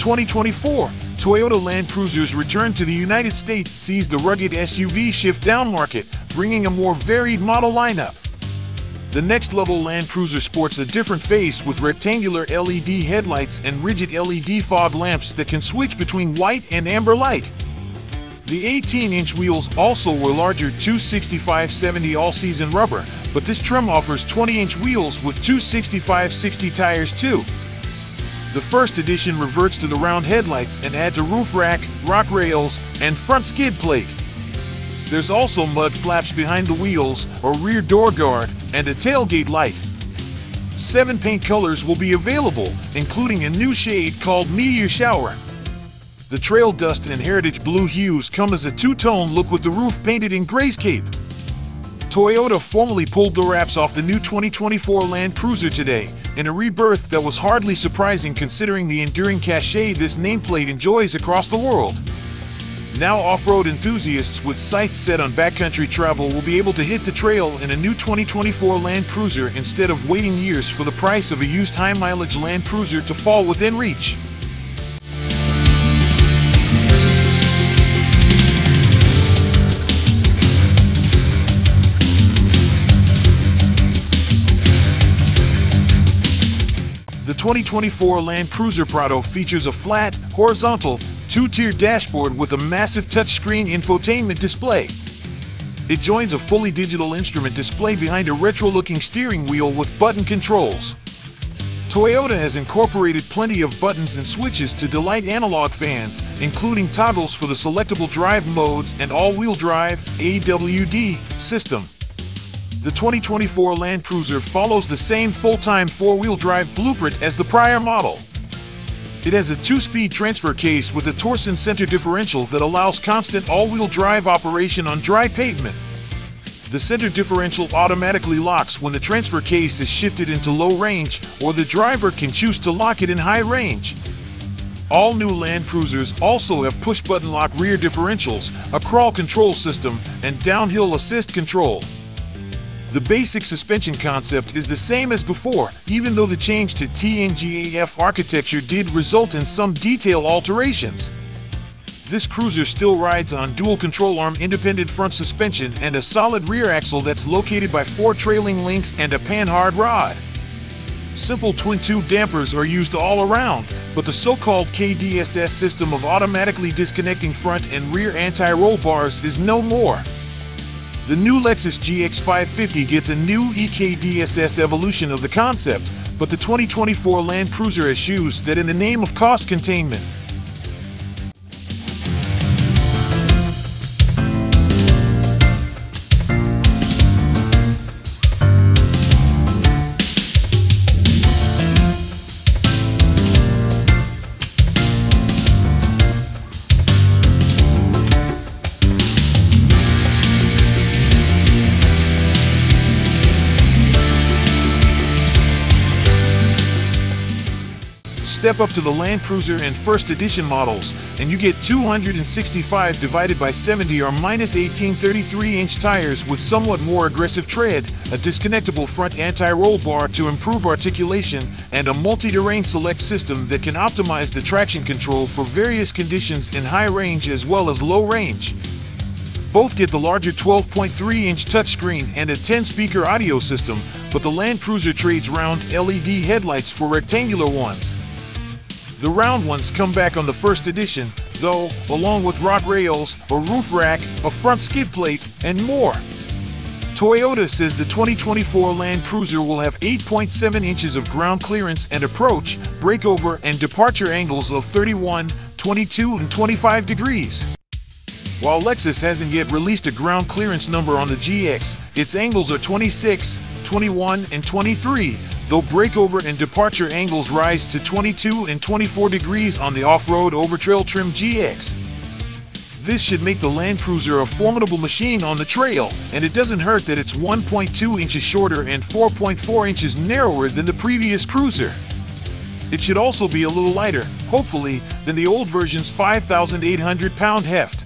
2024, Toyota Land Cruiser's return to the United States sees the rugged SUV shift down market, bringing a more varied model lineup. The next-level Land Cruiser sports a different face with rectangular LED headlights and rigid LED fog lamps that can switch between white and amber light. The 18-inch wheels also were larger 265/70 all-season rubber, but this trim offers 20-inch wheels with 265/60 tires too. The first edition reverts to the round headlights and adds a roof rack, rock rails, and front skid plate. There's also mud flaps behind the wheels, a rear door guard, and a tailgate light. 7 paint colors will be available, including a new shade called Meteor Shower. The Trail Dust and Heritage Blue hues come as a two-tone look with the roof painted in grayscape. Toyota formally pulled the wraps off the new 2024 Land Cruiser today, in a rebirth that was hardly surprising considering the enduring cachet this nameplate enjoys across the world. Now off-road enthusiasts with sights set on backcountry travel will be able to hit the trail in a new 2024 Land Cruiser instead of waiting years for the price of a used high-mileage Land Cruiser to fall within reach. The 2024 Land Cruiser Prado features a flat, horizontal, two-tier dashboard with a massive touchscreen infotainment display. It joins a fully digital instrument display behind a retro-looking steering wheel with button controls. Toyota has incorporated plenty of buttons and switches to delight analog fans, including toggles for the selectable drive modes and all-wheel drive (AWD) system. The 2024 Land Cruiser follows the same full-time four-wheel drive blueprint as the prior model. It has a 2-speed transfer case with a torsion center differential that allows constant all-wheel drive operation on dry pavement. The center differential automatically locks when the transfer case is shifted into low range, or the driver can choose to lock it in high range. All new Land Cruisers also have push-button lock rear differentials, a crawl control system, and downhill assist control. The basic suspension concept is the same as before, even though the change to TNGAF architecture did result in some detail alterations. This cruiser still rides on dual control arm independent front suspension and a solid rear axle that's located by 4 trailing links and a panhard rod. Simple twin-tube dampers are used all around, but the so-called KDSS system of automatically disconnecting front and rear anti-roll bars is no more. The new Lexus GX 550 gets a new EKDSS evolution of the concept, but the 2024 Land Cruiser eschews that in the name of cost containment. Step up to the Land Cruiser and First Edition models, and you get 265 divided by 70 or minus 18 33-inch tires with somewhat more aggressive tread, a disconnectable front anti-roll bar to improve articulation, and a multi-terrain select system that can optimize the traction control for various conditions in high range as well as low range. Both get the larger 12.3-inch touchscreen and a 10-speaker audio system, but the Land Cruiser trades round LED headlights for rectangular ones. The round ones come back on the First Edition, though, along with rock rails, a roof rack, a front skid plate, and more. Toyota says the 2024 Land Cruiser will have 8.7 inches of ground clearance and approach, breakover, and departure angles of 31, 22, and 25 degrees. While Lexus hasn't yet released a ground clearance number on the GX, its angles are 26, 21, and 23, though breakover and departure angles rise to 22 and 24 degrees on the off-road overtrail trim GX. This should make the Land Cruiser a formidable machine on the trail, and it doesn't hurt that it's 1.2 inches shorter and 4.4 inches narrower than the previous Cruiser. It should also be a little lighter, hopefully, than the old version's 5,800-pound heft.